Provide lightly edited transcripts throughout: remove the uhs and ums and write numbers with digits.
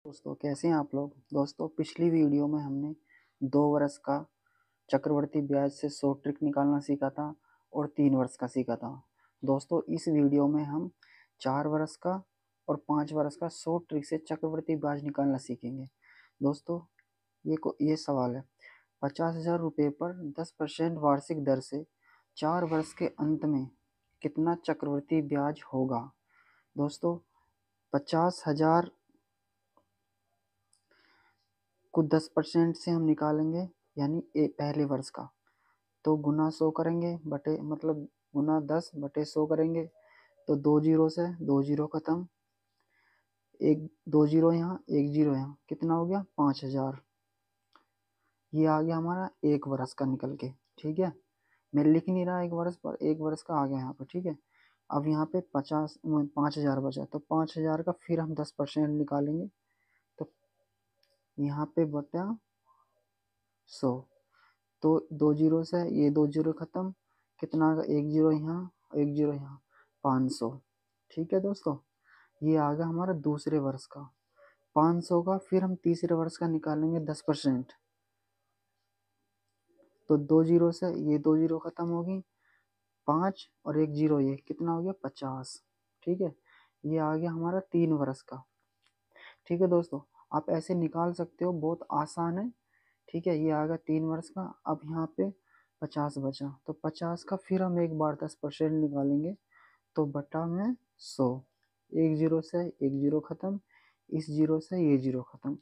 दोस्तों कैसे हैं आप लोग। दोस्तों पिछली वीडियो में हमने 2 वर्ष का चक्रवर्ती ब्याज से 100 ट्रिक निकालना सीखा था और 3 वर्ष का सीखा था। दोस्तों इस वीडियो में हम 4 वर्ष का और 5 वर्ष का 100 ट्रिक से चक्रवर्ती ब्याज निकालना सीखेंगे। दोस्तों ये सवाल है, 50,000 रुपये पर 10% वार्षिक दर से 4 वर्ष के अंत में कितना चक्रवर्ती ब्याज होगा। दोस्तों 50,000 को 10% से हम निकालेंगे यानी पहले वर्ष का, तो गुना 100 करेंगे बटे मतलब गुना 10 बटे 100 करेंगे तो 2 जीरो से 2 जीरो खत्म, एक 2 जीरो यहाँ एक जीरो यहाँ, कितना हो गया 5,000। ये आ गया हमारा 1 वर्ष का निकल के। ठीक है, मैं लिख नहीं रहा 1 वर्ष पर, 1 वर्ष का आ गया यहाँ पर। ठीक है, अब यहाँ पे 5,000 बचा तो 5,000 का फिर हम 10% निकालेंगे तो यहाँ पे बटा 100, तो 2 जीरो से ये 2 जीरो खत्म, कितना आ गया 1 जीरो यहाँ एक जीरो यहाँ, 500। ठीक है दोस्तों, ये आ गया हमारा दूसरे वर्ष का 500 का। फिर हम तीसरे वर्ष का निकालेंगे 10%, तो 2 जीरो से ये 2 जीरो खत्म होगी, 5 और एक जीरो, ये कितना हो गया 50। ठीक है, ये आ गया हमारा 3 वर्ष का। ठीक है दोस्तों, आप ऐसे निकाल सकते हो, बहुत आसान है। ठीक है, ये आ गया 3 वर्ष का। अब यहाँ पे 50 बचा तो 50 का फिर हम एक बार 10% निकालेंगे तो बटा में 100, एक जीरो से एक जीरो खत्म, इस जीरो से ये जीरो खत्म।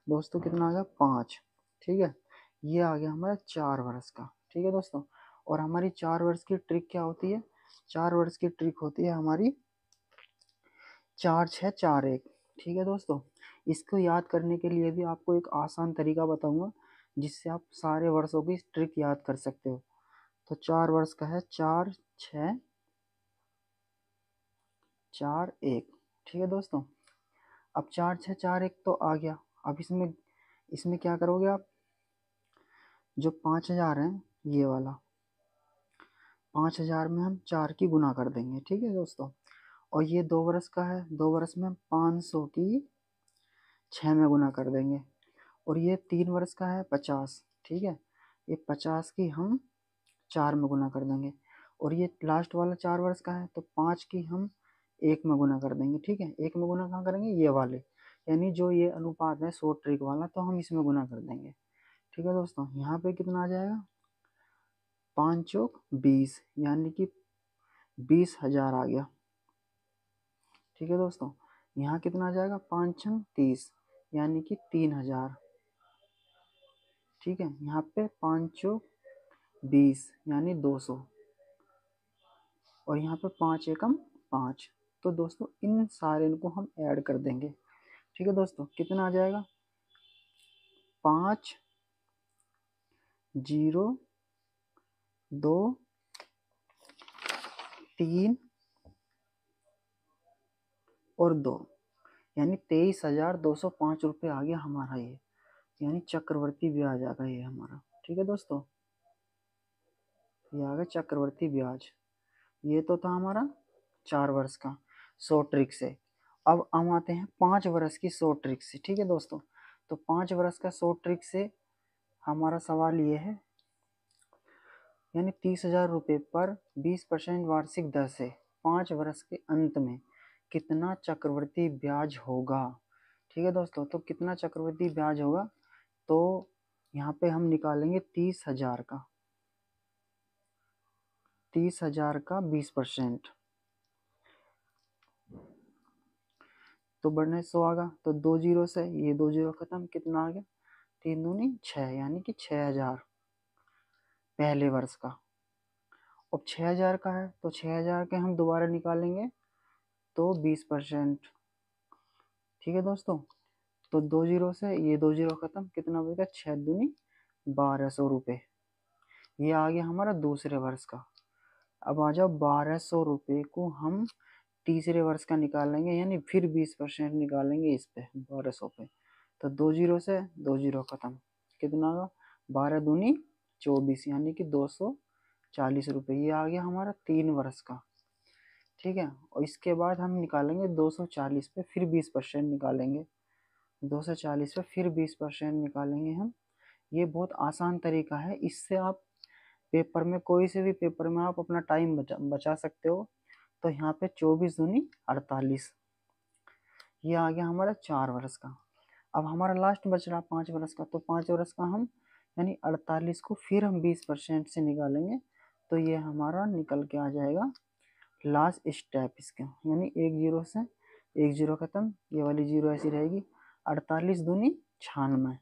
दोस्तों कितना आ गया 5। ठीक है, ये आ गया हमारा 4 वर्ष का। ठीक है दोस्तों, और हमारी 4 वर्ष की ट्रिक क्या होती है, 4 वर्ष की ट्रिक होती है हमारी 4 6 4 1। ठीक है दोस्तों, इसको याद करने के लिए भी आपको एक आसान तरीका बताऊंगा जिससे आप सारे वर्षों की ट्रिक याद कर सकते हो। तो 4 वर्ष का है 4 6 4 1। ठीक है दोस्तों, अब 4 6 4 1 तो आ गया। अब इसमें इसमें क्या करोगे आप, जो 5,000 है ये वाला 5,000 में हम 4 की गुना कर देंगे। ठीक है दोस्तों, और ये 2 वर्ष का है, 2 वर्ष में हम 500 की 6 में गुना कर देंगे। और ये 3 वर्ष का है 50। ठीक है, ये 50 की हम 4 में गुना कर देंगे। और ये लास्ट वाला 4 वर्ष का है तो 5 की हम 1 में गुना कर देंगे। ठीक है, 1 में गुना कहाँ करेंगे, ये वाले, यानी जो ये अनुपात है 100 ट्रिक वाला, तो हम इसमें गुना कर देंगे। ठीक है दोस्तों, यहाँ पे कितना आ जाएगा 5 चौक 20, यानी कि 20,000 आ गया। ठीक है दोस्तों, यहाँ कितना आ जाएगा 5 छंग 30, यानी कि 3,000। ठीक है, यहाँ पे 5 चौक 20 यानी 200, और यहाँ पे 5 एकम 5। तो दोस्तों इन सारे को हम ऐड कर देंगे। ठीक है दोस्तों, कितना आ जाएगा 5 0 2 3 और 2, यानी 23,205 रुपये आ गया हमारा ये, यानी चक्रवर्ती ब्याज आ गया ये हमारा। ठीक है दोस्तों, ये आ गया चक्रवर्ती ब्याज। ये तो था हमारा 4 वर्ष का 100 ट्रिक से। अब हम आते हैं 5 वर्ष की 100 ट्रिक से। ठीक है दोस्तों, तो 5 वर्ष का 100 ट्रिक से हमारा सवाल ये है, यानी 30,000 रुपये पर 20% वार्षिक दर से 5 वर्ष के अंत में कितना चक्रवर्ती ब्याज होगा। ठीक है दोस्तों, तो कितना चक्रवर्ती ब्याज होगा, तो यहाँ पे हम निकालेंगे 30,000 का, 30,000 का 20%, तो बढ़ने 100 आ गया, तो 2 जीरो से ये 2 जीरो खत्म, कितना आ गया 3 दूनी 6, यानी कि 6,000 पहले वर्ष का। अब 6,000 का है तो 6,000 के हम दोबारा निकालेंगे तो 20%। ठीक है दोस्तों, तो 2 जीरो से ये 2 जीरो खत्म, कितना बचेगा 6 दूनी 1,200 रुपये। ये आ गया हमारा दूसरे वर्ष का। अब आ जाओ 1,200 रुपये को हम तीसरे वर्ष का निकालेंगे, यानी फिर 20% निकालेंगे इस पे 1,200 पे, तो 2 जीरो से 2 जीरो खत्म, कितना होगा 12 दूनी 24, यानी कि 240 रुपये। ये आ गया हमारा 3 वर्ष का। ठीक है, और इसके बाद हम निकालेंगे 240 पे फिर 20% निकालेंगे 240 पे फिर 20% निकालेंगे हम। ये बहुत आसान तरीका है, इससे आप पेपर में, कोई से भी पेपर में आप अपना टाइम बचा सकते हो। तो यहाँ पे 24 दूनी 48, ये आ गया हमारा 4 वर्ष का। अब हमारा लास्ट बच रहा 5 वर्ष का, तो 5 वर्ष का हम यानी 48 को फिर हम 20% से निकालेंगे, तो ये हमारा निकल के आ जाएगा लास्ट स्टेप इसका, यानी 1 0 से 1 0 खत्म, ये वाली 0 ऐसी रहेगी। 48 दूनी 96,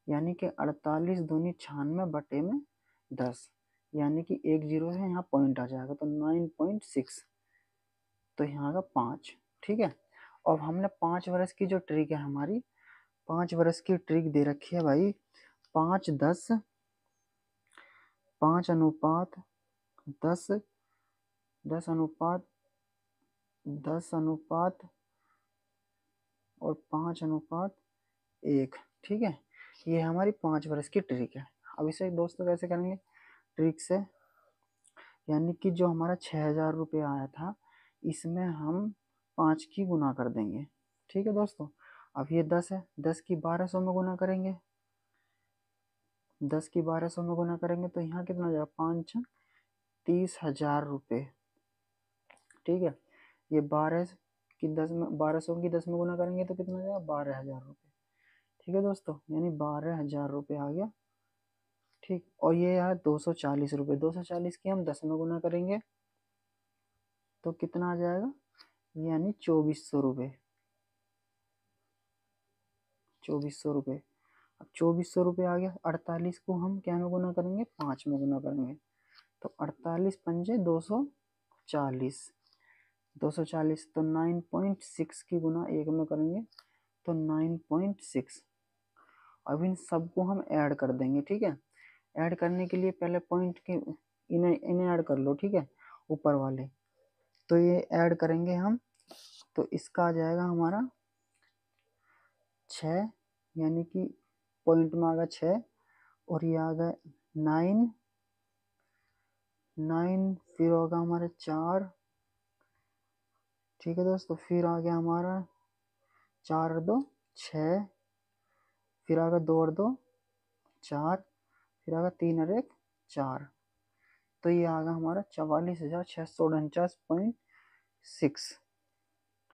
यानी कि 48 दूनी 96 बटे में 10, यानी कि 1 0 है, यहाँ पॉइंट आ जाएगा तो 9.6, तो यहाँ का 5। ठीक है। अब हमने 5 वर्ष की जो ट्रिक है हमारी, 5 वर्ष की ट्रिक दे रखी है भाई, 5 10, 5:10, 10:10 और 5:1। ठीक है, ये हमारी 5 वर्ष की ट्रिक है। अब इसे दोस्तों कैसे करेंगे ट्रिक से, यानी कि जो हमारा 6,000 रुपये आया था, इसमें हम 5 की गुना कर देंगे। ठीक है दोस्तों। अब ये 10 है, 10 की 1200 में गुना करेंगे, 10 की 1200 में गुना करेंगे तो यहाँ कितना जाएगा, 5 30,000 रुपये। ठीक है, ये 1200 की 10 में गुना करेंगे तो कितना जाएगा, 12,000 रुपये। ठीक है दोस्तों, यानी 12,000 रुपये आ गया। ठीक, और ये यार 240 रुपये, 240 की हम 10 में गुना करेंगे तो कितना आ जाएगा, यानी 2400 रुपये, 2400 रुपये। अब 2400 रुपये आ गया। 48 को हम क्या में गुना करेंगे, 5 में गुना करेंगे, तो 48 पंजे 240, 240 तो 9.6 की गुना 1 में करेंगे तो 9.6। अब इन सबको हम ऐड कर देंगे। ठीक है, ऐड करने के लिए पहले पॉइंट के इन्हें इन्हें ऐड कर लो। ठीक है, ऊपर वाले, तो ये ऐड करेंगे हम, तो इसका आ जाएगा हमारा 6, यानी कि पॉइंट में आ गया 6, और ये आ गया 9, 9 फिर होगा हमारे 4। ठीक है दोस्तों, फिर आ गया हमारा 4 और 2 6, फिर आ गया 2 और 2 4, फिर आ गया 3 और 1 4, तो ये आ गया हमारा 44,649.6।